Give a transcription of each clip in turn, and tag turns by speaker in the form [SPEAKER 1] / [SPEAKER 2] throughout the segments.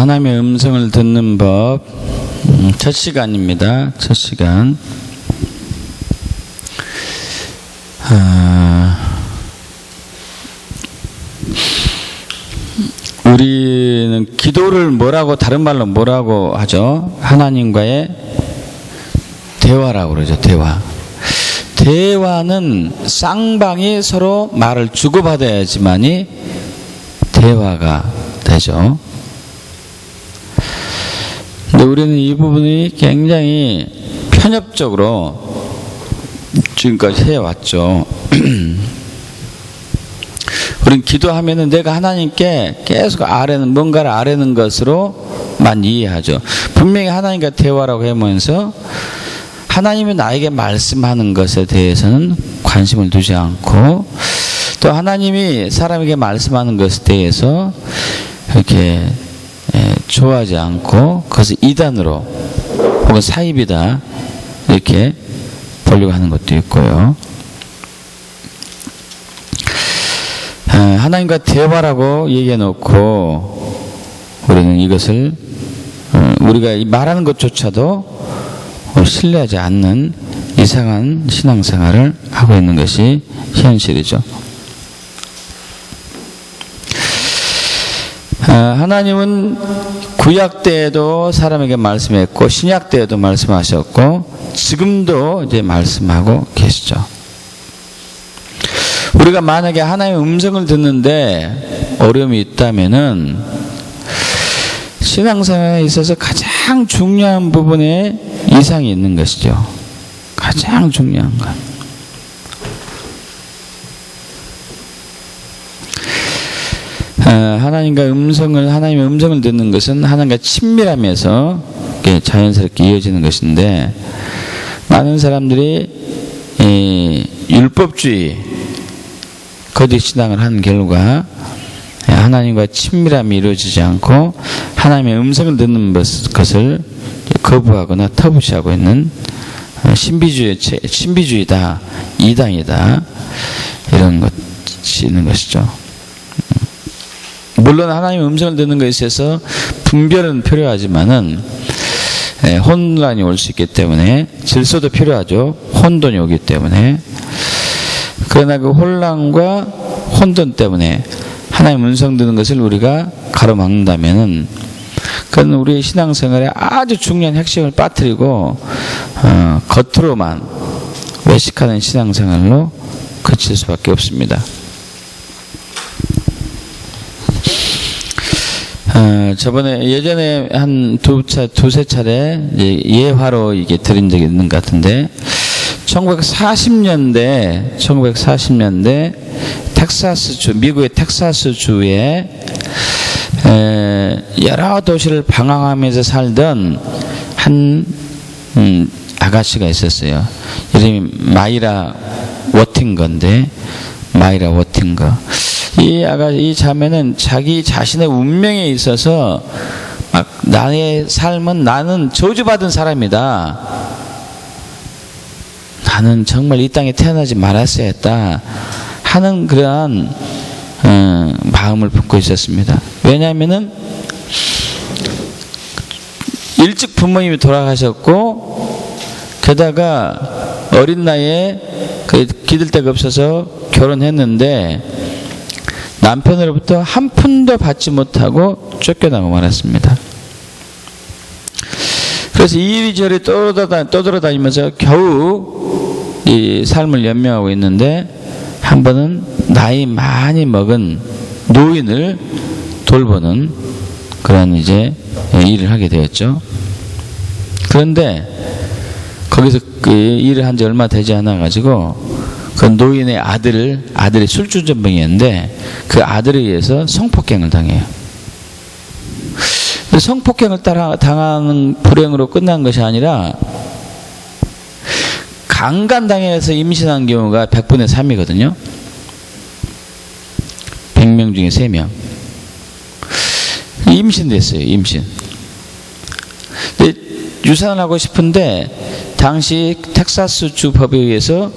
[SPEAKER 1] 하나님의 음성을 듣는 법 첫 시간입니다. 첫 시간. 우리는 기도를 다른 말로 뭐라고 하죠? 하나님과의 대화라고 그러죠. 대화는 쌍방이 서로 말을 주고받아야지만이 대화가 되죠. 근데 우리는 이 부분이 굉장히 편협적으로 지금까지 해왔죠. 우린 기도하면은 내가 하나님께 계속 뭔가를 아뢰는 것으로만 이해하죠. 분명히 하나님과 대화라고 하면서 하나님이 나에게 말씀하는 것에 대해서는 관심을 두지 않고, 또 하나님이 사람에게 말씀하는 것에 대해서 이렇게 좋아하지 않고 그것을 이단으로 혹은 사입이다 이렇게 보려고 하는 것도 있고요. 하나님과 대화라고 얘기해 놓고 우리는 이것을 우리가 말하는 것조차도 신뢰하지 않는 이상한 신앙생활을 하고 있는 것이 현실이죠. 하나님은 구약 때에도 사람에게 말씀했고 신약 때에도 말씀하셨고 지금도 이제 말씀하고 계시죠. 우리가 만약에 하나님의 음성을 듣는데 어려움이 있다면은 신앙생활에 있어서 가장 중요한 부분에 이상이 있는 것이죠. 가장 중요한 것. 하나님의 음성을 듣는 것은 하나님과 친밀함에서 자연스럽게 이어지는 것인데, 많은 사람들이 율법주의 거짓 신앙을 하는 결과 하나님과 친밀함이 이루어지지 않고 하나님의 음성을 듣는 것을 거부하거나 터부시하고 있는 신비주의다, 이단이다, 이런 것이 있는 것이죠. 물론 하나님의 음성을 듣는 것에 있어서 분별은 필요하지만은 혼란이 올 수 있기 때문에, 질서도 필요하죠. 혼돈이 오기 때문에. 그러나 그 혼란과 혼돈 때문에 하나님의 음성 듣는 것을 우리가 가로막는다면은 그건 우리의 신앙생활에 아주 중요한 핵심을 빠뜨리고 겉으로만 외식하는 신앙생활로 그칠 수밖에 없습니다. 예전에 한 두세 차례 예화로 이게 드린 적이 있는 것 같은데, 1940년대 미국의 텍사스주에 여러 도시를 방황하면서 살던 한 아가씨가 있었어요. 이름이 마이라 워팅거인데, 이 자매는 자기 자신의 운명에 있어서 나의 삶은, 나는 저주받은 사람이다, 나는 정말 이 땅에 태어나지 말았어야 했다 하는 그러한 마음을 품고 있었습니다. 왜냐하면은 일찍 부모님이 돌아가셨고, 게다가 어린 나이에 기댈 데가 없어서 결혼했는데 남편으로부터 한 푼도 받지 못하고 쫓겨나고 말았습니다. 그래서 이리저리 떠돌아다니면서 겨우 이 삶을 연명하고 있는데, 한 번은 나이 많이 먹은 노인을 돌보는 그런 이제 일을 하게 되었죠. 그런데 거기서 그 일을 한 지 얼마 되지 않아 가지고 그 노인의 아들이 술주전병이었는데 그 아들에 의해서 성폭행을 당해요. 성폭행을 당하는 불행으로 끝난 것이 아니라 강간당해서 임신한 경우가 100분의 3이거든요. 100명 중에 3명. 임신됐어요. 근데 유산을 하고 싶은데 당시 텍사스 주 법에 의해서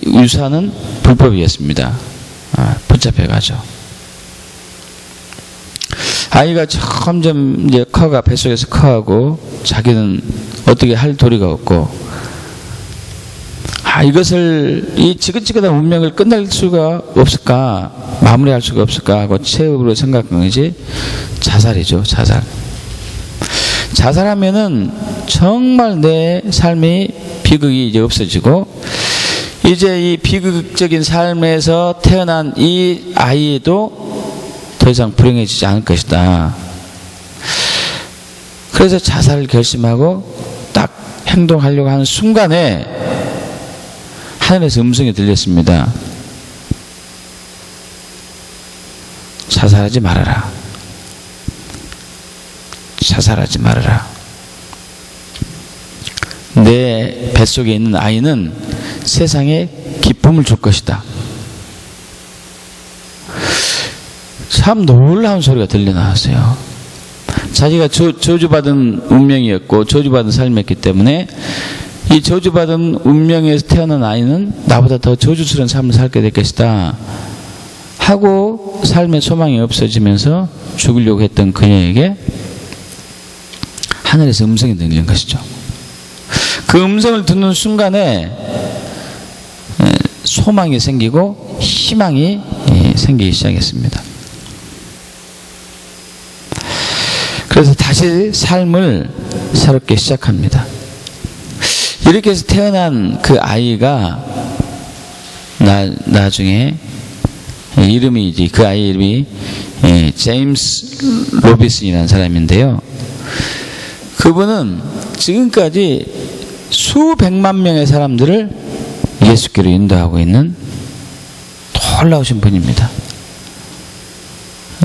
[SPEAKER 1] 유산은 불법이었습니다. 붙잡혀가죠. 아이가 점점 이제 뱃속에서 커가고 자기는 어떻게 할 도리가 없고, 이것을 이 지긋지긋한 운명을 끝낼 수가 없을까, 마무리할 수가 없을까 하고 최후로 생각한 것이 자살이죠. 자살. 자살하면은 정말 내 삶이 비극이 이제 없어지고, 이제 이 비극적인 삶에서 태어난 이 아이도 더 이상 불행해지지 않을 것이다. 그래서 자살을 결심하고 딱 행동하려고 하는 순간에 하늘에서 음성이 들렸습니다. 자살하지 말아라. 자살하지 말아라. 내 뱃속에 있는 아이는 세상에 기쁨을 줄 것이다. 참 놀라운 소리가 들려 나왔어요. 자기가 저주받은 운명이었고 저주받은 삶이었기 때문에 이 저주받은 운명에서 태어난 아이는 나보다 더 저주스러운 삶을 살게 될 것이다 하고 삶의 소망이 없어지면서 죽으려고 했던 그녀에게 하늘에서 음성이 들리는 것이죠. 그 음성을 듣는 순간에 소망이 생기고 희망이 생기기 시작했습니다. 그래서 다시 삶을 새롭게 시작합니다. 이렇게 해서 태어난 그 아이가 나중에 이름이 이제 그 아이 이름이 제임스 로비슨이라는 사람인데요. 그분은 지금까지 수백만 명의 사람들을 예수께로 인도하고 있는 놀라우신 분입니다.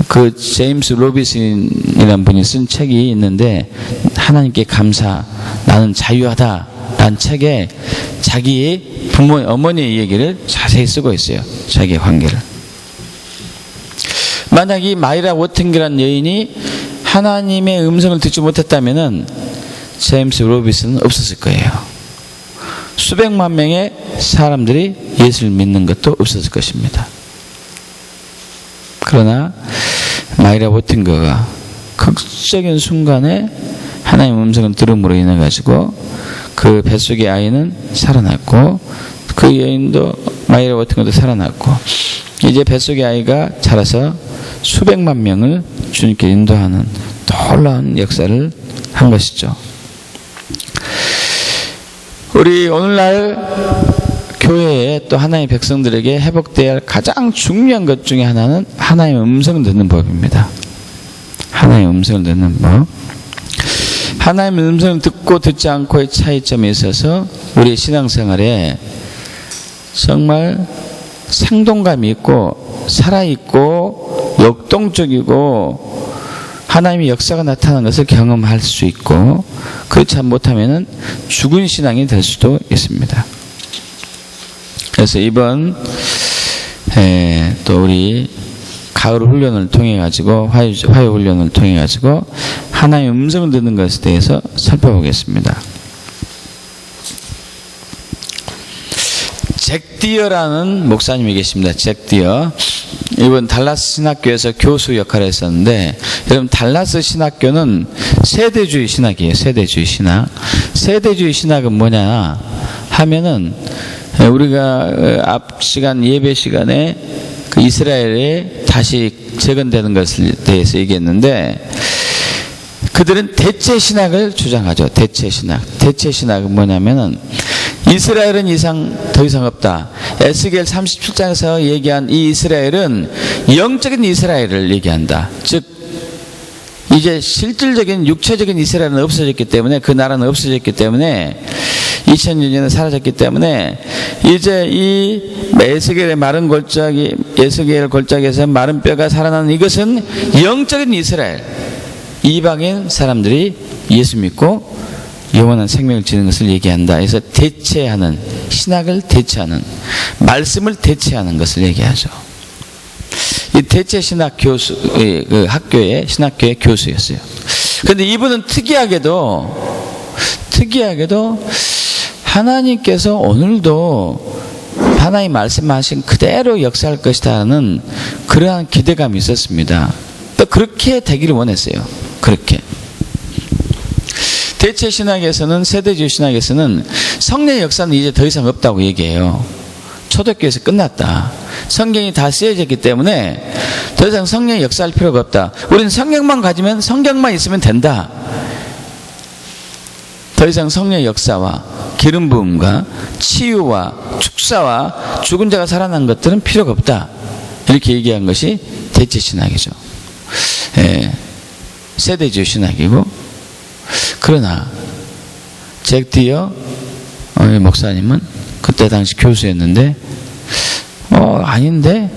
[SPEAKER 1] 그 제임스 로비슨이라는 분이 쓴 책이 있는데, 하나님께 감사, 나는 자유하다 라는 책에 자기의 어머니의 얘기를 자세히 쓰고 있어요. 자기의 관계를. 만약 이 마이라 워팅기라는 여인이 하나님의 음성을 듣지 못했다면은 제임스 로비슨은 없었을 거예요. 수백만 명의 사람들이 예수를 믿는 것도 없었을 것입니다. 그러나 마이라 워팅거가 극적인 순간에 하나님의 음성을 들음으로 인해 가지고 그 뱃속의 아이는 살아났고, 그 여인도 마이라 워팅거도 살아났고, 이제 뱃속의 아이가 자라서 수백만 명을 주님께 인도하는 놀라운 역사를 한 것이죠. 우리 오늘날 교회에 또 하나님의 백성들에게 회복되어야 할 가장 중요한 것 중에 하나는 하나님의 음성을 듣는 법입니다. 하나님의 음성을 듣는 법. 하나님의 음성을 듣고 듣지 않고의 차이점에 있어서 우리의 신앙생활에 정말 생동감이 있고 살아있고 역동적이고 하나님의 역사가 나타나는 것을 경험할 수 있고, 그렇지 못하면 죽은 신앙이 될 수도 있습니다. 그래서 이번 또 우리 가을 훈련을 통해 가지고 화요 훈련을 통해 가지고 하나님의 음성을 듣는 것에 대해서 살펴보겠습니다. 잭 디어라는 목사님이 계십니다. 잭 디어. 이번 달라스 신학교에서 교수 역할을 했었는데, 여러분 달라스 신학교는 세대주의 신학이에요. 세대주의 신학. 세대주의 신학은 뭐냐 하면은, 우리가 앞 시간 예배 시간에 그 이스라엘에 다시 재건되는 것에 대해서 얘기했는데, 그들은 대체 신학을 주장하죠. 대체 신학. 대체 신학은 뭐냐면은 이스라엘은 더 이상 없다. 에스겔 37장에서 얘기한 이 이스라엘은 영적인 이스라엘을 얘기한다. 즉 이제 실질적인 육체적인 이스라엘은 없어졌기 때문에, 그 나라는 없어졌기 때문에 2000년 전에 사라졌기 때문에 이제 이 에스겔의 마른 골짜기, 에스겔 골짜기에서 마른 뼈가 살아나는 이것은 영적인 이스라엘, 이방인 사람들이 예수 믿고 영원한 생명을 지는 것을 얘기한다. 그래서 대체하는, 신학을 대체하는, 말씀을 대체하는 것을 얘기하죠. 이 대체 신학 교수, 그 학교의 신학교의 교수였어요. 그런데 이분은 특이하게도 하나님께서 오늘도 하나님 말씀하신 그대로 역사할 것이라는 그러한 기대감이 있었습니다. 또 그렇게 되기를 원했어요. 그렇게. 대체 신학에서는, 세대주의 신학에서는 성령의 역사는 이제 더 이상 없다고 얘기해요. 초대교회에서 끝났다. 성경이 다 쓰여졌기 때문에 더 이상 성령의 역사할 필요가 없다. 우리는 성경만 가지면, 성경만 있으면 된다. 더 이상 성령의 역사와 기름 부음과 치유와 축사와 죽은 자가 살아난 것들은 필요가 없다. 이렇게 얘기한 것이 대체 신학이죠. 세대주의 신학이고. 그러나 잭 디어 목사님은 그때 당시 교수였는데 아닌데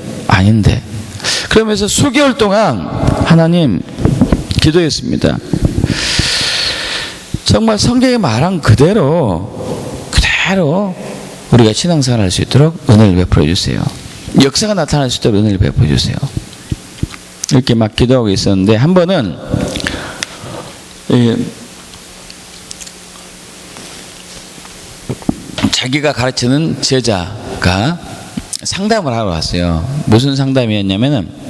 [SPEAKER 1] 그러면서 수개월 동안 하나님 기도했습니다. 정말 성경에 말한 그대로 우리가 신앙생활을 할 수 있도록 은혜를 베풀어 주세요. 역사가 나타날 수 있도록 은혜를 베풀어 주세요. 이렇게 막 기도하고 있었는데 한 번은 자기가 가르치는 제자가 상담을 하러 왔어요. 무슨 상담이었냐면은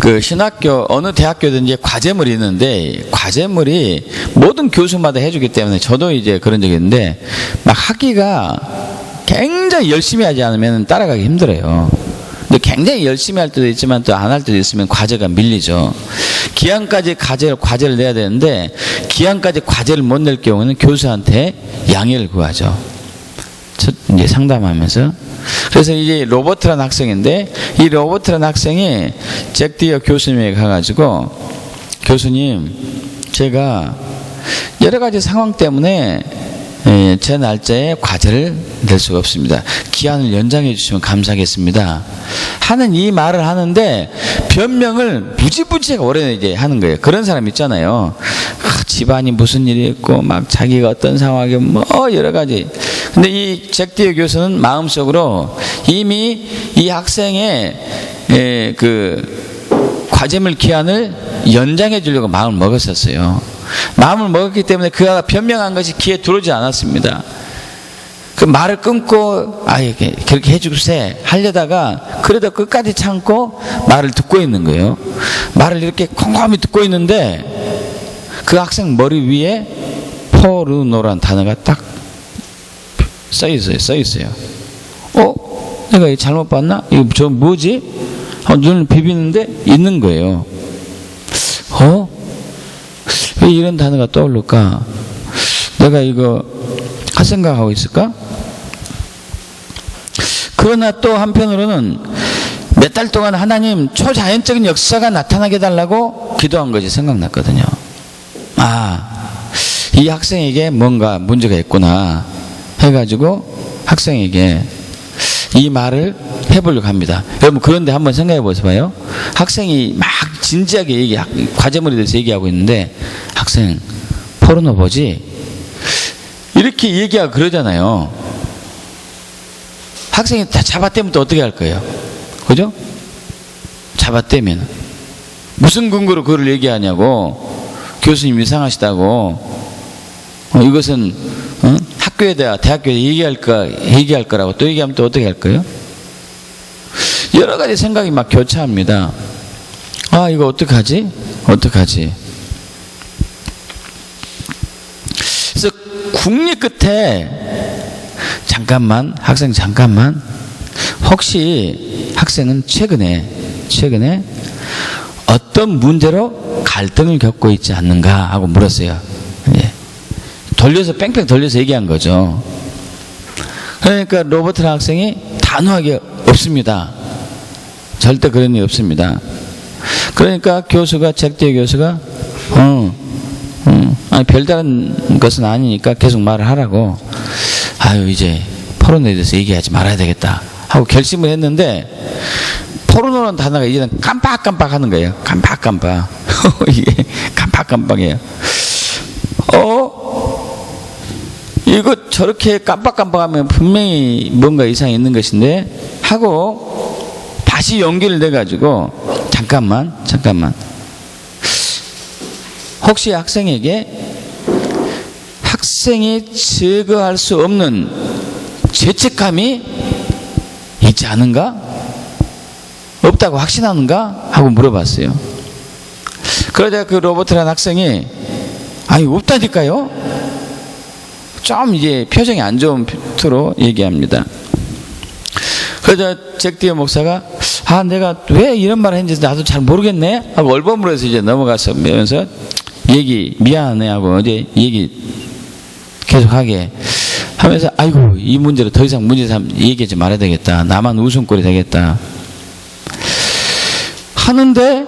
[SPEAKER 1] 그 신학교 어느 대학교든지 과제물이 있는데 과제물이 모든 교수마다 해주기 때문에 저도 이제 그런 적이 있는데 막 하기가 굉장히 열심히 하지 않으면 따라가기 힘들어요. 근데 굉장히 열심히 할 때도 있지만 또 안 할 때도 있으면 과제가 밀리죠. 기한까지 과제를 내야 되는데 기한까지 과제를 못 낼 경우는 교수한테 양해를 구하죠. 이제 상담하면서. 그래서 이제 로버트라는 학생인데 이 로버트라는 학생이 잭 디어 교수님에게 가가지고 교수님, 제가 여러 가지 상황 때문에 제 날짜에 과제를 낼 수가 없습니다. 기한을 연장해 주시면 감사하겠습니다. 하는 이 말을 하는데 변명을 무지무지하게 오래 이제 하는 거예요. 그런 사람 있잖아요. 집안이 무슨 일이 있고 막 자기가 어떤 상황에 뭐 여러 가지. 근데 이 잭 디어 교수는 마음속으로 이미 이 학생의 그 과제물 기한을 연장해 주려고 마음을 먹었었어요. 마음을 먹었기 때문에 그가 변명한 것이 귀에 들어오지 않았습니다. 그 말을 끊고 그렇게 해주세 하려다가 그래도 끝까지 참고 말을 듣고 있는 거예요. 말을 이렇게 콩콩히 듣고 있는데 그 학생 머리 위에 포르노란 단어가 딱 써 있어요. 내가 이거 잘못 봤나? 이거 저 뭐지? 눈을 비비는데 있는 거예요. 왜 이런 단어가 떠오를까? 내가 이거 할 생각하고 있을까? 그러나 또 한편으로는 몇 달 동안 하나님 초자연적인 역사가 나타나게 해달라고 기도한 것이 생각났거든요. 이 학생에게 뭔가 문제가 있구나 해가지고 학생에게 이 말을 해보려고 합니다. 여러분, 그런데 한번 생각해 보세요. 학생이 막 진지하게 과제물에 대해서 얘기하고 있는데 학생, 포르노 보지? 이렇게 얘기하고 그러잖아요. 학생이 다 잡아떼면 또 어떻게 할 거예요? 그죠? 잡아떼면 무슨 근거로 그걸 얘기하냐고. 교수님 이상하시다고. 이것은 학교에다 대학교에 얘기할 거라고 또 얘기하면 또 어떻게 할 거예요? 여러 가지 생각이 막 교차합니다. 이거 어떡하지? 그래서 궁리 끝에 학생 잠깐만, 혹시 학생은 최근에 어떤 문제로 갈등을 겪고 있지 않는가 하고 물었어요. 뺑뺑 돌려서 얘기한 거죠. 그러니까 로버트라는 학생이 단호하게 없습니다. 절대 그런 일 없습니다. 그러니까 잭 디어 교수가 별다른 것은 아니니까 계속 말을 하라고. 이제 포르노에 대해서 얘기하지 말아야 되겠다 하고 결심을 했는데 포르노라는 단어가 이제는 깜빡깜빡 하는 거예요. 깜빡깜빡. 이게 깜빡깜빡이에요. 이거 저렇게 깜빡깜빡하면 분명히 뭔가 이상이 있는 것인데 하고 다시 용기를 내가지고 잠깐만. 혹시 학생에게 학생이 제거할 수 없는 죄책감이 있지 않은가? 없다고 확신하는가? 하고 물어봤어요. 그러자 그 로버트라는 학생이 아니 없다니까요? 좀 이제 표정이 안 좋은 표로 얘기합니다. 그러자 잭 디어 목사가 내가 왜 이런 말을 했는지 나도 잘 모르겠네 하고 얼버무려서 이제 넘어가서 면서 미안하네 하고 어제 얘기 계속하게 하면서 아이고 이 문제로 더 이상 문제 삼 얘기하지 말아야 되겠다. 나만 웃음거리 되겠다. 하는데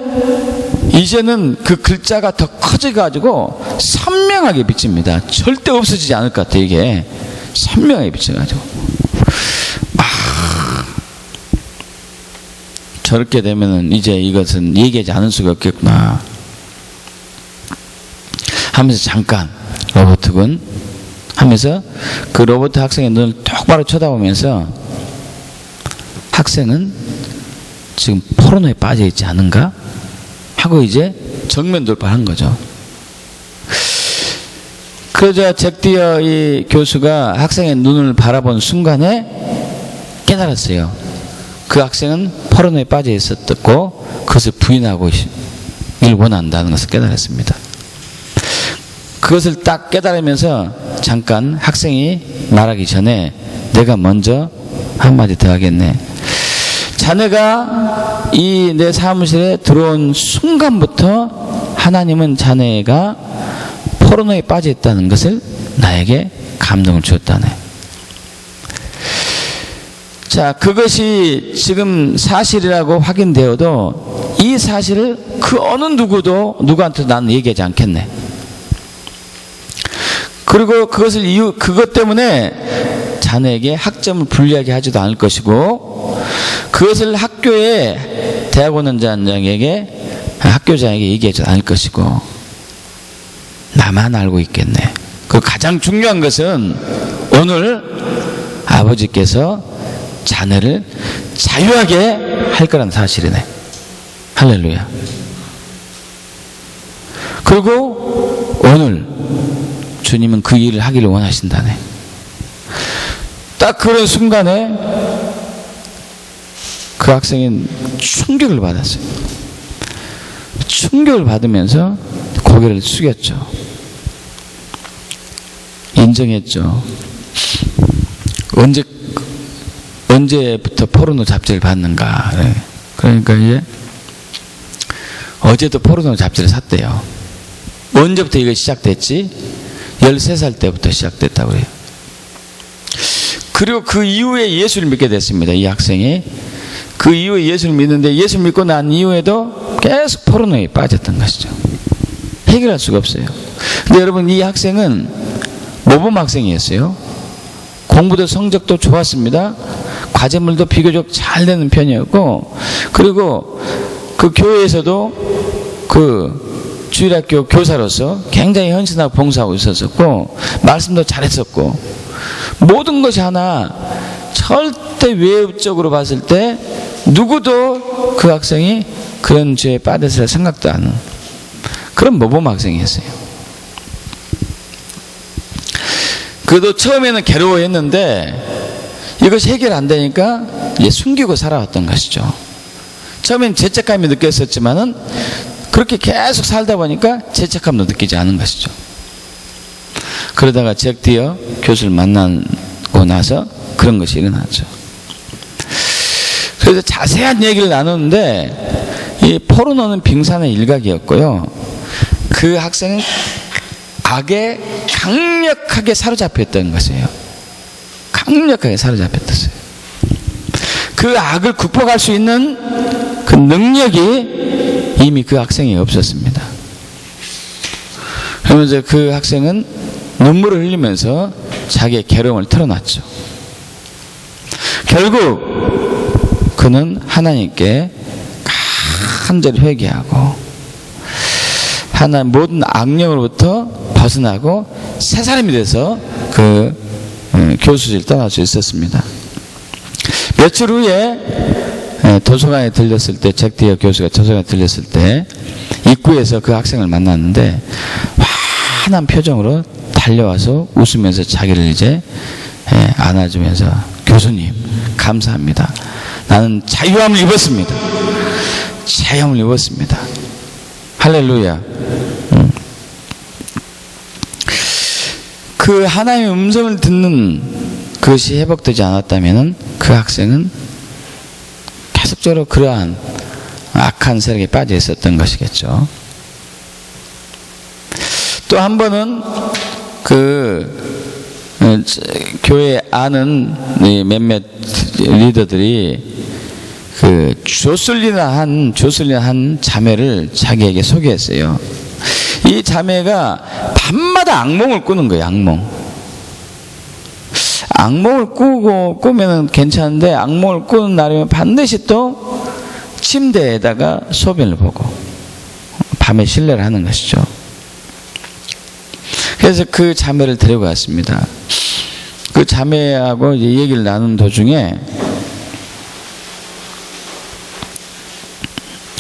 [SPEAKER 1] 이제는 그 글자가 더 커져가지고 선명하게 비칩니다. 절대 없어지지 않을 것 같아. 이게 선명하게 비쳐가지고 저렇게 되면은 이제 이것은 얘기하지 않을 수가 없겠구나 하면서 잠깐 로버트 군 하면서 그 로버트 학생의 눈을 똑바로 쳐다보면서 학생은 지금 포르노에 빠져 있지 않은가? 하고 이제 정면 돌파한 거죠. 그러자 잭 디어 이 교수가 학생의 눈을 바라본 순간에 깨달았어요. 그 학생은 포르노에 빠져 있었고 그것을 부인하고 일 원한다는 것을 깨달았습니다. 그것을 딱 깨달으면서 잠깐 학생이 말하기 전에 내가 먼저 한마디 더 하겠네. 자네가 이 내 사무실에 들어온 순간부터 하나님은 자네가 포르노에 빠져 있다는 것을 나에게 감동을 주었다네. 자, 그것이 지금 사실이라고 확인되어도 이 사실을 그 어느 누구도 누구한테도 나는 얘기하지 않겠네. 그리고 그것 때문에 자네에게 학점을 불리하게 하지도 않을 것이고 그것을 학교에 대학원장에게 학교장에게 얘기하지 않을 것이고 나만 알고 있겠네. 그 가장 중요한 것은 오늘 아버지께서 자네를 자유하게 할 거란 사실이네. 할렐루야. 그리고 오늘 주님은 그 일을 하기를 원하신다네. 딱 그런 순간에 그 학생은 충격을 받았어요. 충격을 받으면서 고개를 숙였죠. 인정했죠. 언제부터 포르노 잡지를 봤는가. 네. 그러니까 이제 어제도 포르노 잡지를 샀대요. 언제부터 이거 시작됐지? 13살 때부터 시작됐다고 해요. 그리고 그 이후에 예수를 믿게 됐습니다. 이 학생이. 그 이후에 예수를 믿는데 예수 믿고 난 이후에도 계속 포르노에 빠졌던 것이죠. 해결할 수가 없어요. 근데 여러분 이 학생은 모범 학생이었어요. 공부도 성적도 좋았습니다. 과제물도 비교적 잘 되는 편이었고 그리고 그 교회에서도 그 주일학교 교사로서 굉장히 헌신하고 봉사하고 있었고 말씀도 잘했었고 모든 것이 하나 절대 외적으로 봤을 때 누구도 그 학생이 그런 죄에 빠졌을 생각도 안 하는 그런 모범 학생이었어요. 그래도 처음에는 괴로워했는데 이것이 해결 안 되니까 이제 숨기고 살아왔던 것이죠. 처음엔 죄책감이 느꼈었지만은 그렇게 계속 살다 보니까 죄책감도 느끼지 않은 것이죠. 그러다가 잭 디어 교수를 만나고 나서 그런 것이 일어났죠. 그래서 자세한 얘기를 나누는데 이 포르노는 빙산의 일각이었고요. 그 학생은 악에 강력하게 사로잡혔던 것이에요. 강력하게 사로잡혔어요. 그 악을 극복할 수 있는 그 능력이 이미 그 학생에 없었습니다. 그러면서 그 학생은 눈물을 흘리면서 자기의 괴로움을 털어놨죠. 결국 그는 하나님께 간절히 회개하고 하나님 모든 악령으로부터 벗어나고 새 사람이 돼서 그 교수실 떠날 수 있었습니다. 며칠 후에 도서관에 들렸을 때 잭 디어 교수가 도서관에 들렸을 때 입구에서 그 학생을 만났는데 환한 표정으로 달려와서 웃으면서 자기를 이제 안아주면서 교수님 감사합니다. 나는 자유함을 입었습니다. 자유함을 입었습니다. 할렐루야. 그 하나님의 음성을 듣는 그것이 회복되지 않았다면 그 학생은 계속적으로 그러한 악한 세력에 빠져 있었던 것이겠죠. 또 한 번은 교회 아는 몇몇 리더들이 조슬리나 한 자매를 자기에게 소개했어요. 이 자매가 밤마다 악몽을 꾸는 거예요. 악몽을 꾸면 괜찮은데, 악몽을 꾸는 날이면 반드시 또 침대에다가 소변을 보고 밤에 실례를 하는 것이죠. 그래서 그 자매를 데리고 갔습니다. 그 자매하고 이제 얘기를 나눈 도중에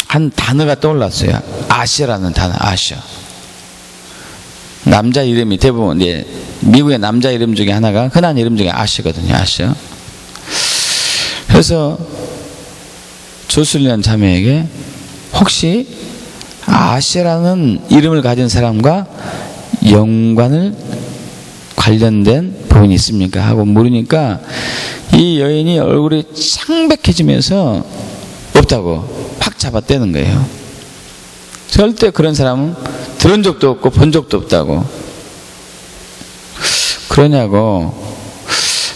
[SPEAKER 1] 한 단어가 떠올랐어요. 아시라는 단어, 아셔. 남자 이름이 대부분, 미국의 남자 이름 중에 하나가, 흔한 이름 중에 아시거든요. 아셔. 그래서 조슬리안 자매에게 혹시 아시라는 이름을 가진 사람과 연관을 관련된 부분이 있습니까? 하고 물으니까 이 여인이 얼굴이 창백해지면서 없다고 확 잡아떼는 거예요. 절대 그런 사람은 들은 적도 없고 본 적도 없다고. 그러냐고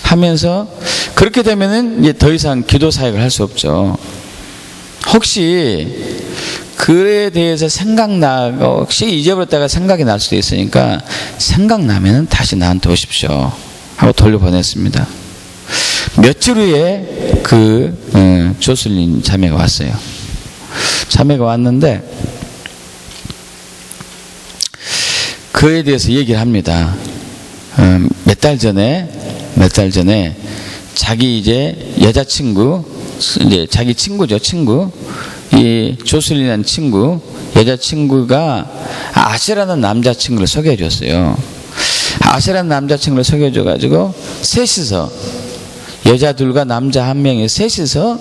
[SPEAKER 1] 하면서, 그렇게 되면은 이제 더 이상 기도 사역을 할 수 없죠. 혹시 그에 대해서 생각나고, 혹시 잊어버렸다가 생각이 날 수도 있으니까 생각나면은 다시 나한테 오십시오 하고 돌려보냈습니다. 며칠 후에 조슬린 자매가 왔어요. 자매가 왔는데 그에 대해서 얘기를 합니다. 몇 달 전에 자기 이제 여자친구, 이제 자기 친구죠, 이 조슬리라는 친구, 여자친구가 아시라는 남자친구를 소개해 줬어요. 아시라는 남자친구를 소개해 줘가지고 셋이서, 여자들과 남자 한 명이 셋이서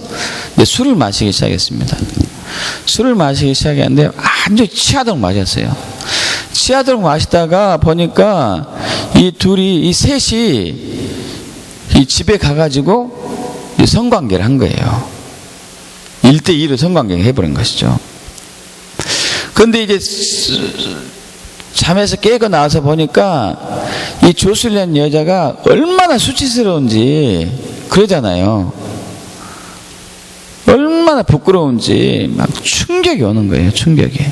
[SPEAKER 1] 술을 마시기 시작했습니다. 술을 마시기 시작했는데 완전히 취하도록 마셨어요. 취하도록 마시다가 보니까 이 셋이 이 집에 가가지고 성관계를 한 거예요. 1대2로 성관계를 해버린 것이죠. 그런데 이제 잠에서 깨고 나와서 보니까 이 조슬리안 여자가 얼마나 수치스러운지, 그러잖아요. 얼마나 부끄러운지 막 충격이 오는 거예요. 충격이.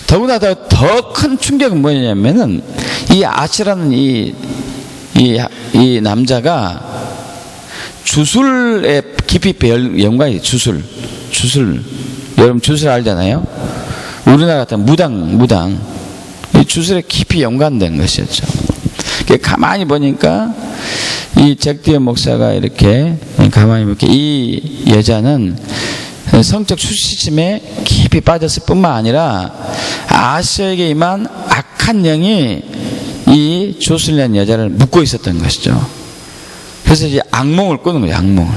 [SPEAKER 1] 더구나 더 큰 충격은 뭐냐면은 이 아치라는 이 남자가 주술에 깊이 연관이, 주술. 여러분 주술 알잖아요. 우리나라 같은 무당. 이 주술에 깊이 연관된 것이었죠. 가만히 보니까 이 잭디어 목사가 이렇게 가만히 보니까 이 여자는 성적 수치심에 깊이 빠졌을 뿐만 아니라 아시아에게 임한 악한 영이 이 조슬리안 여자를 묶고 있었던 것이죠. 그래서 이제 악몽을 꾸는 거예요. 악몽을.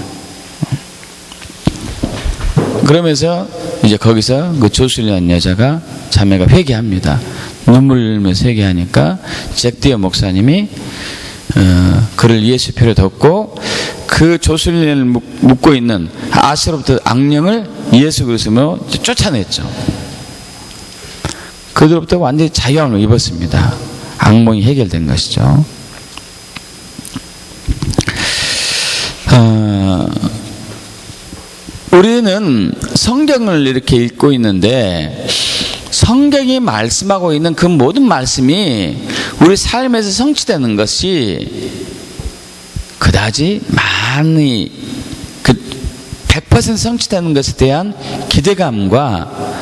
[SPEAKER 1] 그러면서 이제 거기서 그 조슬리안 여자가, 자매가 회개합니다. 눈물 흘리면서 회개하니까 잭디어 목사님이 그를 예수 표를 덮고 그 조슬리안을 묶고 있는 아시로부터 악령을 예수 그리스도로 쫓아냈죠. 그들로부터 완전히 자유함을 입었습니다. 악몽이 해결된 것이죠. 우리는 성경을 이렇게 읽고 있는데 성경이 말씀하고 있는 그 모든 말씀이 우리 삶에서 성취되는 것이 그다지 많이 100% 성취되는 것에 대한 기대감과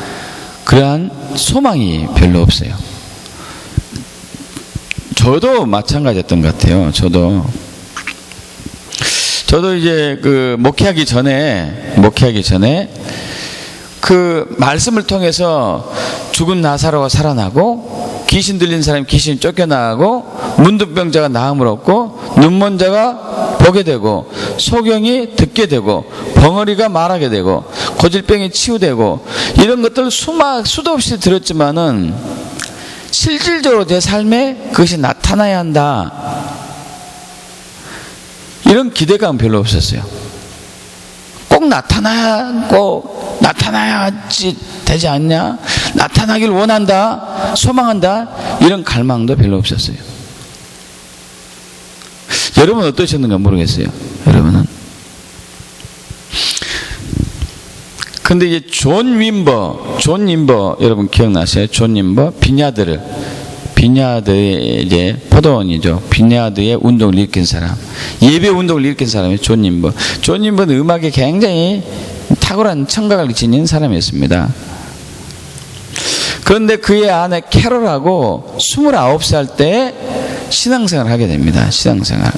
[SPEAKER 1] 그러한 소망이 별로 없어요. 저도 마찬가지였던 것 같아요. 저도 이제 목회하기 전에 그 말씀을 통해서 죽은 나사로가 살아나고, 귀신 들린 사람이 귀신 쫓겨나가고, 문둥병자가 나음을 얻고, 눈먼 자가 보게 되고, 소경이 듣게 되고, 벙어리가 말하게 되고, 고질병이 치유되고 이런 것들 수도 없이 들었지만은 실질적으로 제 삶에 그것이 나타나야 한다, 이런 기대감은 별로 없었어요. 꼭 나타나야지 되지 않냐, 나타나길 원한다, 소망한다, 이런 갈망도 별로 없었어요. 여러분은 어떠셨는가 모르겠어요. 여러분은. 근데 이제 존 윈버 여러분 기억나세요? 존 윈버 빈야드의 이제 포도원이죠. 빈야드의 운동을 일으킨 사람, 예배 운동을 일으킨 사람이 존 윈버. 존 윈버는 음악에 굉장히 탁월한 청각을 지닌 사람이었습니다. 그런데 그의 아내 캐롤하고 29살 때 신앙생활을 하게 됩니다. 신앙생활.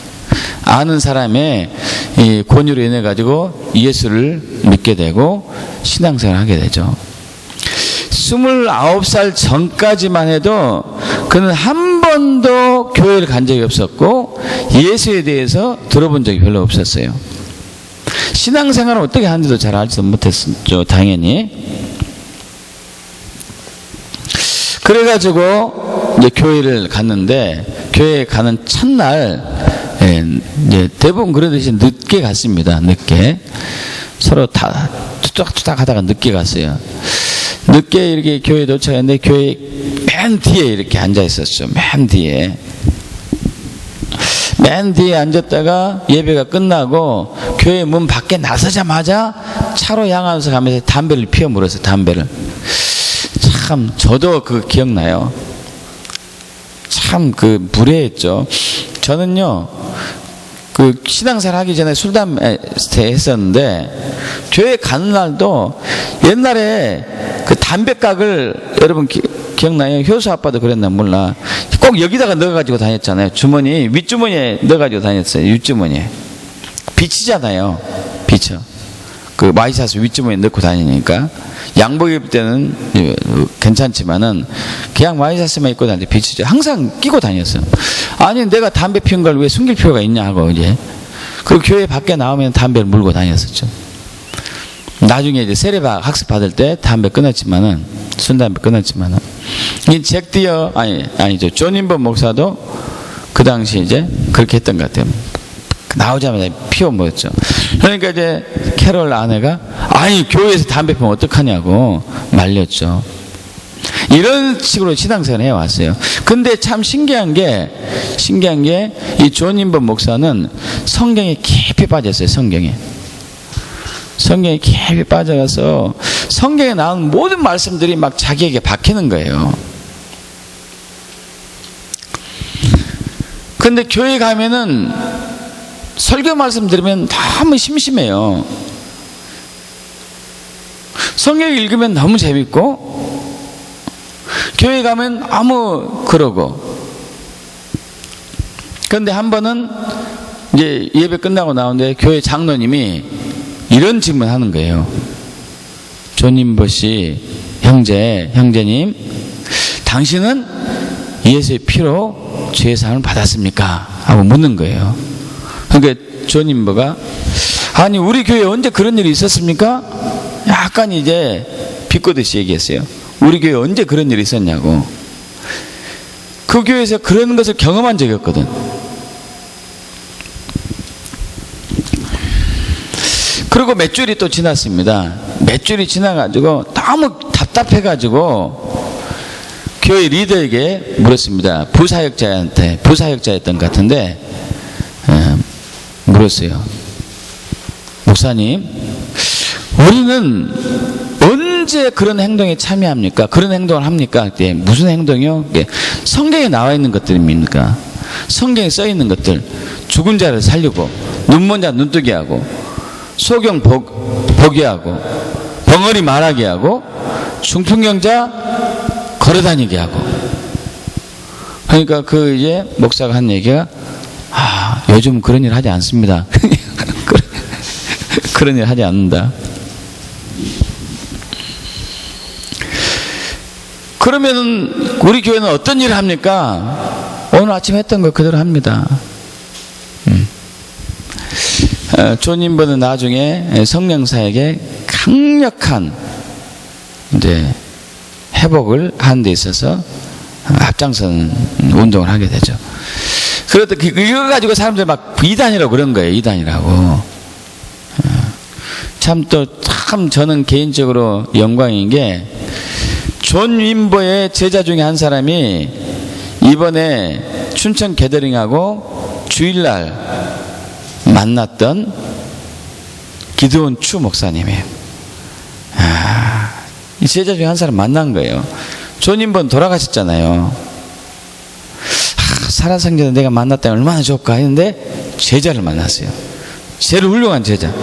[SPEAKER 1] 아는 사람의 이 권유로 인해 가지고 예수를 믿게 되고 신앙생활을 하게 되죠. 29살 전까지만 해도 그는 한 번도 교회를 간 적이 없었고 예수에 대해서 들어본 적이 별로 없었어요. 신앙생활을 어떻게 하는지도 잘 알지도 못했죠, 당연히. 그래가지고 이제 교회를 갔는데, 교회에 가는 첫날 이제 대부분 그러듯이 늦게 갔습니다. 늦게 서로 다 투닥투닥 하다가 늦게 갔어요. 늦게 이렇게 교회에 도착했는데 교회 맨 뒤에 이렇게 앉아 있었죠. 맨 뒤에 앉았다가 예배가 끝나고 교회 문 밖에 나서자마자 차로 향하면서 가면서 담배를 피워 물었어요. 담배를. 참 저도 그 기억나요. 참 그 무례했죠. 저는요, 그 신앙생활 하기 전에 술 담배 했었는데 교회 가는 날도 옛날에 그 담배각을 여러분 기억나요? 효수 아빠도 그랬나 몰라. 꼭 여기다가 넣어가지고 다녔잖아요. 주머니 윗주머니에 넣어가지고 다녔어요. 윗주머니에 비치잖아요. 비쳐. 그 와이셔츠 윗주머니에 넣고 다니니까. 양복 입을 때는 괜찮지만은 그냥 와이셔츠만 입고 다니는데 비치죠. 항상 끼고 다녔어요. 아니 내가 담배 피운 걸 왜 숨길 필요가 있냐 하고 이제. 그리고 교회 밖에 나오면 담배를 물고 다녔었죠. 나중에 이제 세례박 학습 받을 때 담배 끊었지만은, 순담배 끊었지만은, 이 잭 디어 아니죠, 존 윈버 목사도 그 당시 이제 그렇게 했던 것 같아요. 나오자마자 피워 먹었죠. 그러니까 이제 캐롤 아내가 아니 교회에서 담배 피우면 어떡하냐고 말렸죠. 이런 식으로 신앙생활을 해왔어요. 근데 참 신기한 게 이 존 윈버 목사는 성경에 깊이 빠졌어요. 성경에 깊이 빠져가서 성경에 나온 모든 말씀들이 막 자기에게 박히는 거예요. 근데 교회 가면은 설교 말씀 들으면 너무 심심해요. 성경 읽으면 너무 재밌고 교회 가면 아무 그러고. 그런데 한 번은 이제 예배 끝나고 나오는데 교회 장로님이 이런 질문 하는 거예요. 존 윈버 씨 형제님, 당신은 예수의 피로 죄 사함을 받았습니까? 하고 묻는 거예요. 그러니까 존 윈버가 아니 우리 교회에 언제 그런 일이 있었습니까? 약간 이제 비꼬듯이 얘기했어요. 우리 교회에 언제 그런 일이 있었냐고. 그 교회에서 그런 것을 경험한 적이 없거든. 그리고 몇 주일이 또 지났습니다. 몇 주일이 지나가지고 너무 답답해가지고 교회 리더에게 물었습니다. 부사역자였던 것 같은데 물었어요. 목사님, 우리는 언제 그런 행동에 참여합니까? 그런 행동을 합니까? 무슨 행동이요? 성경에 나와 있는 것들입니까? 성경에 써 있는 것들, 죽은 자를 살리고 눈먼 자 눈뜨게 하고 소경 보게 하고 벙어리 말하게 하고 중풍병자 걸어다니게 하고. 그러니까 그 이제 목사가 한 얘기가 요즘 그런 일 하지 않습니다. 그런 일 하지 않는다. 그러면은 우리 교회는 어떤 일을 합니까? 오늘 아침 했던 거 그대로 합니다. 존 윈버는 나중에 성령사에게 강력한 이제 회복을 하는 데 있어서 앞장서는 운동을 하게 되죠. 그러다 이거 가지고 사람들이 막 이단이라고 그런 거예요. 이단이라고. 참 저는 개인적으로 영광인 게 존 윈버의 제자 중에 한 사람이 이번에 춘천 게더링하고 주일날 만났던 기드온 추 목사님이에요. 이 제자 중에 한 사람 만난 거예요. 존 윈버는 돌아가셨잖아요. 살아생전에 내가 만났다면 얼마나 좋을까 했는데 제자를 만났어요. 제일 훌륭한 제자.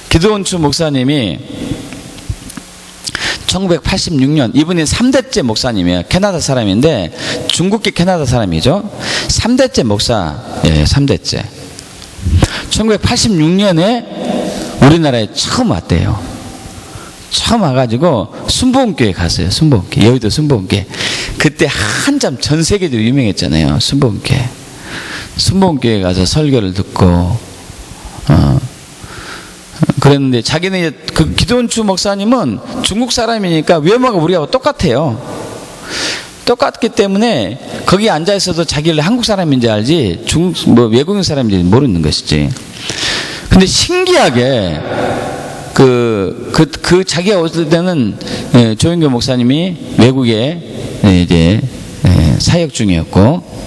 [SPEAKER 1] 기드온 추 목사님이 1986년, 이분이 3대째 목사님이에요. 캐나다 사람인데 중국계 캐나다 사람이죠. 3대째 목사예요. 3대째. 1986년에 우리나라에 처음 왔대요. 처음 와가지고 순복음교회 갔어요. 순복음교회, 여의도 순복음교회. 그때 한참 전 세계적으로 유명했잖아요. 순복음교회. 순복음교회 가서 설교를 듣고 그랬는데 자기는 이제 그 기드온 추 목사님은 중국 사람이니까 외모가 우리하고 똑같아요. 똑같기 때문에 거기 앉아 있어도 자기를 한국 사람인지 알지 외국인 사람인지 모르는 것이지. 근데 신기하게 그 자기가 왔을 때는 조인교 목사님이 외국에 이제 사역 중이었고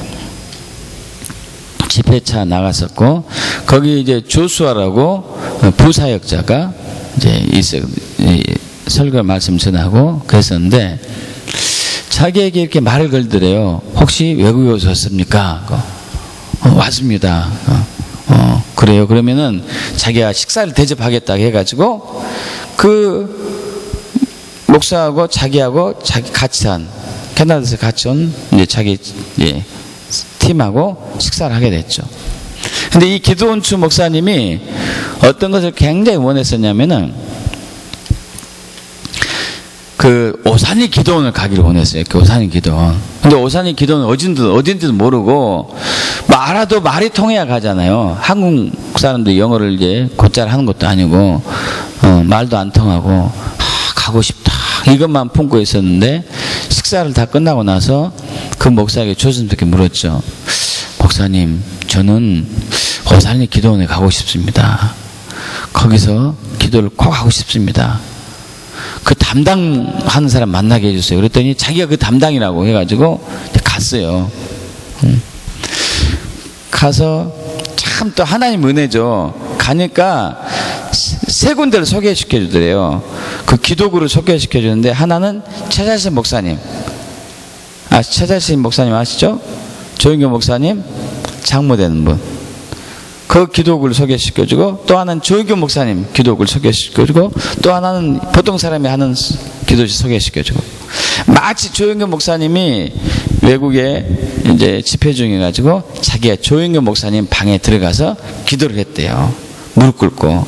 [SPEAKER 1] 집회차 나갔었고 거기 이제 조수아라고 부사역자가 이제 설교 말씀 전하고 그랬었는데 자기에게 이렇게 말을 걸더래요. 혹시 외국에 오셨습니까? 왔습니다. 그래요. 그러면은 자기가 식사를 대접하겠다고 해가지고 그 목사하고 자기하고 같이 한 캐나다에서 같이 온 이제 자기 팀하고 식사를 하게 됐죠. 근데 이 기드온 추 목사님이 어떤 것을 굉장히 원했었냐면은 그 오산이 기도원을 가기를 원했어요. 그 오산이 기도원. 근데 오산이 기도원은 어딘지도 모르고 알아도 말이 통해야 가잖아요. 한국 사람들 영어를 이제 곧잘 하는 것도 아니고 말도 안 통하고 가고 싶다 이것만 품고 있었는데 식사를 다 끝나고 나서 그 목사에게 조심스럽게 물었죠. 목사님, 저는 오산이 기도원에 가고 싶습니다. 거기서 기도를 꼭 하고 싶습니다. 그 담당하는 사람 만나게 해주세요. 그랬더니 자기가 그 담당이라고 해가지고 갔어요. 가서 참 또 하나님 은혜죠. 가니까 세 군데를 소개시켜 주더래요. 그 기도구를 소개시켜 주는데 하나는 최자신 목사님. 최자신 목사님 아시죠? 조인교 목사님 장모되는 분. 그 기도구를 소개시켜주고 또 하나는 조인교 목사님 기도구를 소개시켜주고 또 하나는 보통 사람이 하는 기도를 소개시켜주고 마치 조인교 목사님이 외국에 이제 집회 중이가지고 자기가 조인교 목사님 방에 들어가서 기도를 했대요. 무릎 꿇고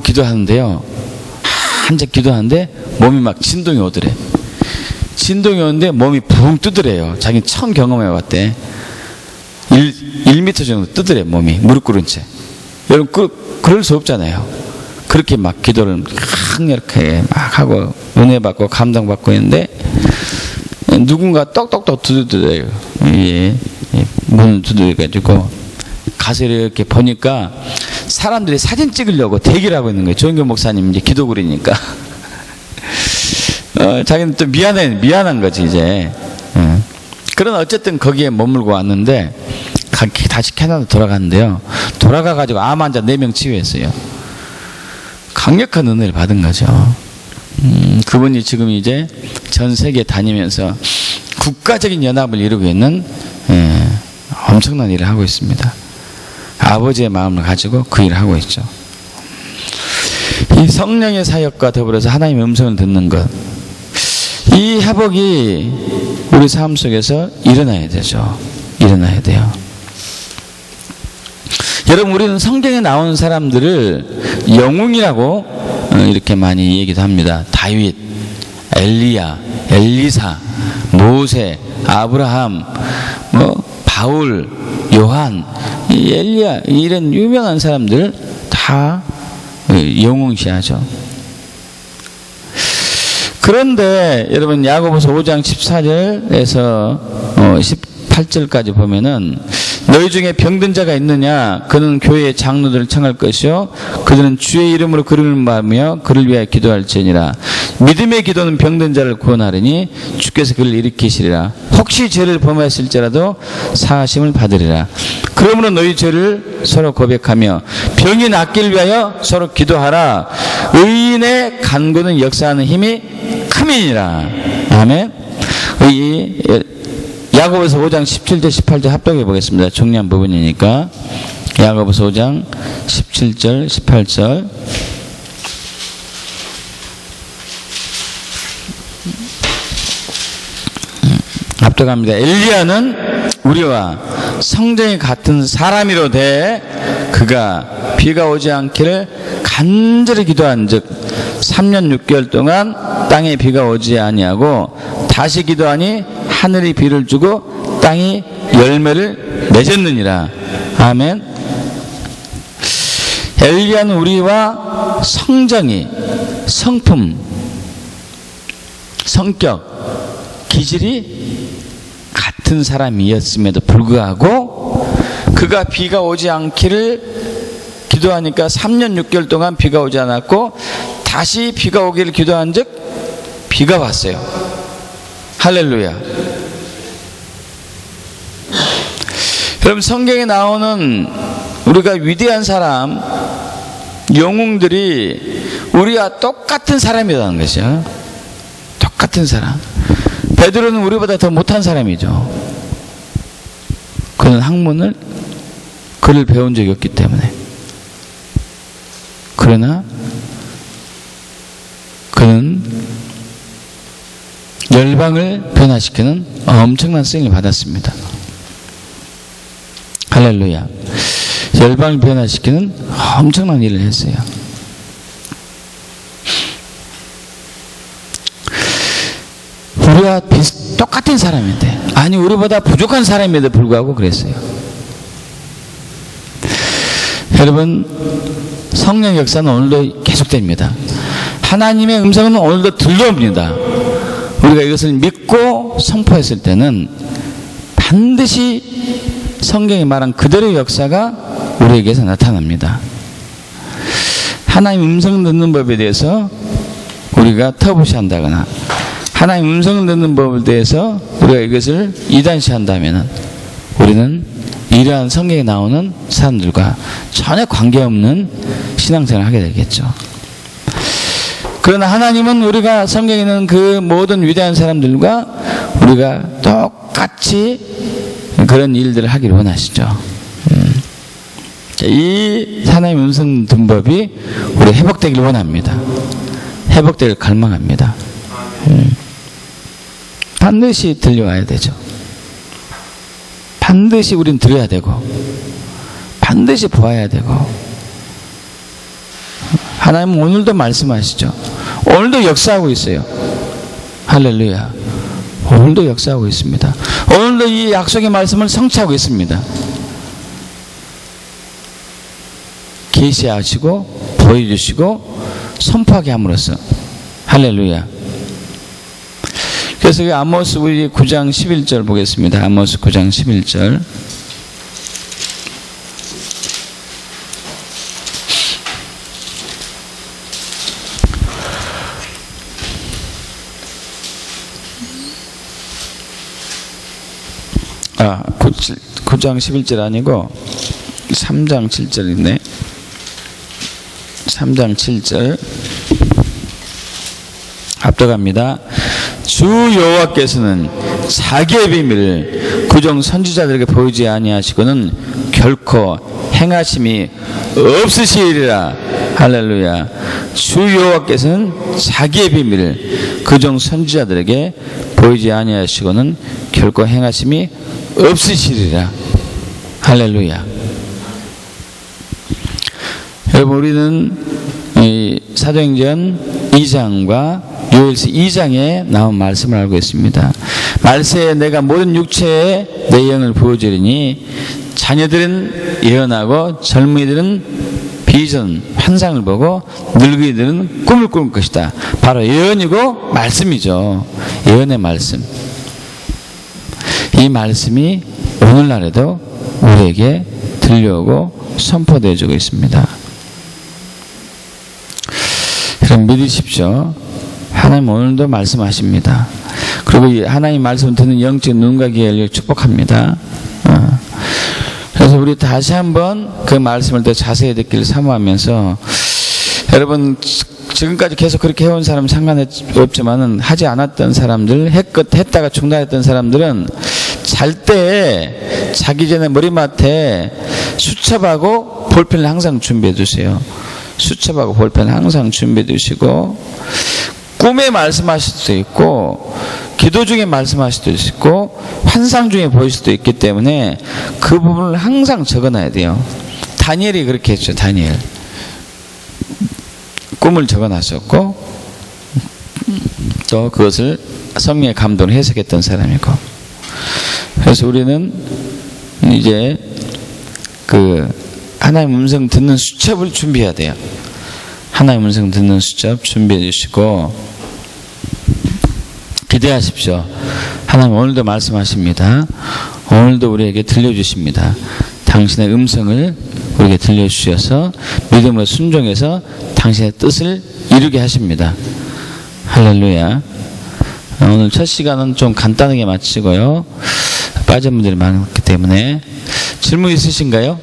[SPEAKER 1] 기도하는데요. 한참 기도하는데 몸이 막 진동이 오더래. 진동이 오는데 몸이 붕 뜨더래요. 자기는 처음 경험해 왔대. 1m 정도 뜨더래 몸이 무릎 꿇은 채. 여러분 그럴 수 없잖아요. 그렇게 막 기도를 강력하게 막 하고 은혜 받고 감동 받고 있는데 누군가 똑똑똑 두드려요. 문을 두드려가지고 가서 이렇게 보니까 사람들이 사진 찍으려고 대기를 하고 있는 거예요. 조인교 목사님 이제 기도구리니까 자기는 또 미안한 거지 이제. 그러나 어쨌든 거기에 머물고 왔는데 다시 캐나다 돌아갔는데요. 돌아가가지고 암 환자 4명 치유했어요. 강력한 은혜를 받은 거죠. 그분이 지금 이제 전 세계 다니면서 국가적인 연합을 이루고 있는 엄청난 일을 하고 있습니다. 아버지의 마음을 가지고 그 일을 하고 있죠. 이 성령의 사역과 더불어서 하나님의 음성을 듣는 것, 이 회복이 우리 삶 속에서 일어나야 되죠. 일어나야 돼요. 여러분, 우리는 성경에 나오는 사람들을 영웅이라고 이렇게 많이 얘기도 합니다. 다윗, 엘리야, 엘리사, 모세, 아브라함, 바울, 요한, 엘리야, 이런 유명한 사람들 다 다 영웅시하죠. 그런데 여러분 야고보서 5장 14절에서 18절까지 보면은 너희 중에 병든 자가 있느냐 그는 교회의 장로들을 청할 것이요 그들은 주의 이름으로 그를 말하며 그를 위하여 기도할지니라. 믿음의 기도는 병든 자를 구원하리니 주께서 그를 일으키시리라. 혹시 죄를 범하실지라도 사하심을 받으리라. 그러므로 너희 죄를 서로 고백하며 병이 낫기를 위하여 서로 기도하라. 의인의 간구는 역사하는 힘이 크민이라. 아멘. 야고보서 5장 17절 18절 합독해 보겠습니다. 중요한 부분이니까. 야고보서 5장 17절 18절 합독합니다. 엘리야는 우리와 성정이 같은 사람이로되 그가 비가 오지 않기를 간절히 기도한즉 3년 6개월 동안 땅에 비가 오지 아니하고 다시 기도하니 하늘이 비를 주고 땅이 열매를 맺었느니라. 아멘. 엘리야는 우리와 성정이, 성품, 성격, 기질이 같은 사람이었음에도 불구하고 그가 비가 오지 않기를 기도하니까 3년 6개월 동안 비가 오지 않았고 다시 비가 오기를 기도한 즉 비가 왔어요. 할렐루야. 여러분 성경에 나오는 우리가 위대한 사람, 영웅들이 우리와 똑같은 사람이라는 것이야. 똑같은 사람. 베드로는 우리보다 더 못한 사람이죠. 그는 학문을 글을 배운 적이 없기 때문에. 그러나 그는 열방을 변화시키는 엄청난 쓰임을 받았습니다. 할렐루야. 열방을 변화시키는 엄청난 일을 했어요. 우리와 똑같은 사람인데, 아니 우리보다 부족한 사람임에도 불구하고 그랬어요. 여러분 성령 역사는 오늘도 계속됩니다. 하나님의 음성은 오늘도 들려옵니다. 우리가 이것을 믿고 선포했을 때는 반드시 성경이 말한 그대로의 역사가 우리에게서 나타납니다. 하나님 음성 듣는 법에 대해서 우리가 터부시한다거나 하나님 음성을 듣는 법에 대해서 우리가 이것을 이단시한다면 우리는 이러한 성경에 나오는 사람들과 전혀 관계없는 신앙생활을 하게 되겠죠. 그러나 하나님은 우리가 성경에 있는 그 모든 위대한 사람들과 우리가 똑같이 그런 일들을 하기를 원하시죠. 이 하나님의 음성 듣는 법이 우리 회복되기를 원합니다. 회복되기를 갈망합니다. 반드시 들려와야 되죠. 반드시 우린 들어야 되고 반드시 보아야 되고 하나님은 오늘도 말씀하시죠. 오늘도 역사하고 있어요. 할렐루야. 오늘도 역사하고 있습니다. 오늘도 이 약속의 말씀을 성취하고 있습니다. 계시하시고 보여주시고 선포하게 함으로써 할렐루야. 그래서 그 아모스 우리 9장 11절 보겠습니다. 아모스 9장 11절. 아, 9장 11절 아니고 3장 7절이네. 3장 7절 합독합니다. 주 여호와께서는 자기의 비밀을 그종 선지자들에게 보이지 아니하시고는 결코 행하심이 없으시리라. 할렐루야. 주 여호와께서는 자기의 비밀을 그종 선지자들에게 보이지 아니하시고는 결코 행하심이 없으시리라. 할렐루야. 여러분 우리는 이 사도행전 2장과 요엘서 2장에 나온 말씀을 알고 있습니다. 말세에 내가 모든 육체의 내 영을 부어주리니 자녀들은 예언하고 젊은이들은 비전, 환상을 보고 늙은이들은 꿈을 꾸는 것이다. 바로 예언이고 말씀이죠. 예언의 말씀. 이 말씀이 오늘날에도 우리에게 들려오고 선포되어지고 있습니다. 그럼 믿으십시오. 하나님 오늘도 말씀하십니다. 그리고 이 하나님 말씀을 듣는 영적인 눈과 귀에 열려 축복합니다. 그래서 우리 다시 한번 그 말씀을 더 자세히 듣기를 사모하면서, 여러분 지금까지 계속 그렇게 해온 사람 상관없지만은 하지 않았던 사람들, 했다가 중단했던 사람들은 잘 때 자기 전에 머리맡에 수첩하고 볼펜을 항상 준비해 두세요. 수첩하고 볼펜을 항상 준비해 두시고, 꿈에 말씀하실 수도 있고 기도 중에 말씀하실 수도 있고 환상 중에 보일 수도 있기 때문에 그 부분을 항상 적어놔야 돼요. 다니엘이 그렇게 했죠. 다니엘 꿈을 적어놨었고 또 그것을 성령의 감동을 해석했던 사람이고, 그래서 우리는 이제 그 하나님 음성 듣는 수첩을 준비해야 돼요. 하나님 음성 듣는 수첩 준비해 주시고 기대하십시오. 하나님 오늘도 말씀하십니다. 오늘도 우리에게 들려주십니다. 당신의 음성을 우리에게 들려주셔서 믿음으로 순종해서 당신의 뜻을 이루게 하십니다. 할렐루야. 오늘 첫 시간은 좀 간단하게 마치고요. 빠진 분들이 많기 때문에 질문 있으신가요?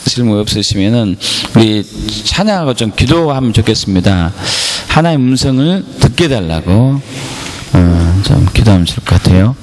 [SPEAKER 1] 질문 없으시면은 우리 찬양하고 좀 기도하면 좋겠습니다. 하나님의 음성을 듣게 달라고 좀 기도하면 좋을 것 같아요.